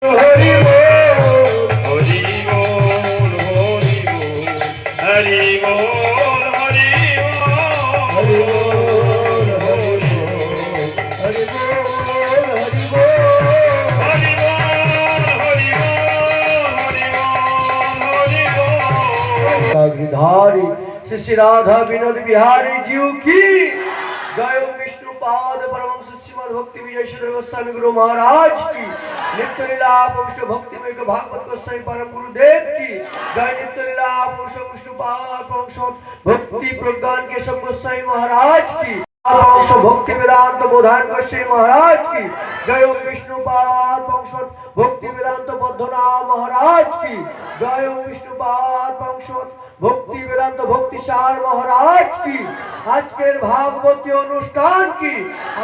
হরি বল হরি বল হরি বল হরি বল হরি বল হরি বল হরি বল হরি বল হরি বল হরি বল श्री श्री राधा विनोद बिहारी जीव की जय विष्णुपाद परमहंस श्रीमद् भक्ति विजय श्री गोस्वामी गुरु महाराज की नित्य लीला पुरुष भक्ति में भागवत गोस्वामी परम गुरुदेव की जय नित्य लीला पुरुष विष्णुपाद परमहंस भक्ति प्रज्ञान केशव गोस्वामी महाराज की परमहंस भक्ति वेदांत बोधान गोस्वामी महाराज की जय विष्णुपाद परमहंस भक्ति वेदांत बद्धनाथ महाराज की जय विष्णुपाद परमहंस भक्ति वेदांत भक्ति सार महाराज की आजकेर भागवती अनुष्ठान की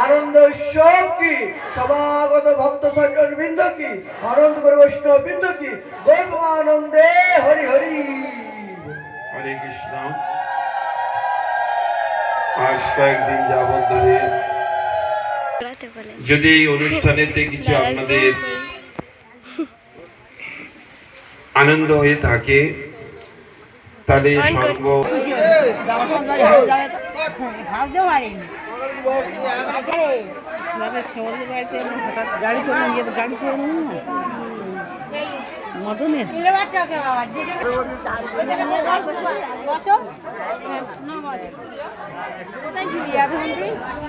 आनंद उत्सव की समागत भक्त सज्जन बिंद की आनंद गुरु वैष्णव बिंद की गोपानंदे हरि हरि हरे कृष्ण। आज कয়েকদিন যাবত ধরে যদি এই অনুষ্ঠানেতে কিছু আপনাদের আনন্দ হয়ে থাকে তাহলে সর্ব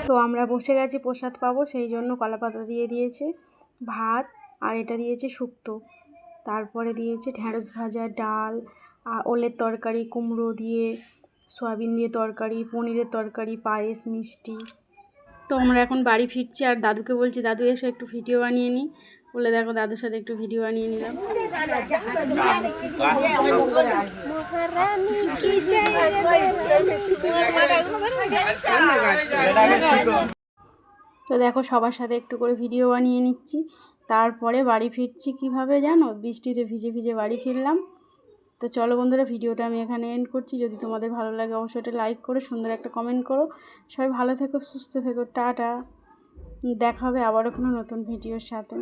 তো আমরা বসে গেছি, প্রসাদ পাবো সেই জন্য কলাপাতা দিয়ে দিয়েছে, ভাত আর এটা দিয়েছে শুক্তো, তারপরে দিয়েছে ঢ্যাঁড়স ভাজা, ডাল, ওলের তরকারি, কুমড়ো দিয়ে, সয়াবিন দিয়ে তরকারি, পনিরের তরকারি, পায়েস, মিষ্টি। তো আমরা এখন বাড়ি ফিরছি আর দাদুকে বলছি দাদু এসে একটু ভিডিও বানিয়ে নিই, বলে দেখো দাদুর সাথে একটু ভিডিও বানিয়ে নিলাম। তো দেখো সবার সাথে একটু করে ভিডিও বানিয়ে নিচ্ছি, তারপরে বাড়ি ফিরছি। কিভাবে জানো, বৃষ্টিতে ভিজে ভিজে বাড়ি ফিরলাম। তো চলো বন্ধুরা, ভিডিওটা আমি এখানে এন্ড করছি। যদি তোমাদের ভালো লাগে অবশ্যই একটা লাইক করো, সুন্দর একটা কমেন্ট করো। সবাই ভালো থেকো, সুস্থ থেকো, টাটা। দেখা হবে আবারও কোনো নতুন ভিডিওর সাথে।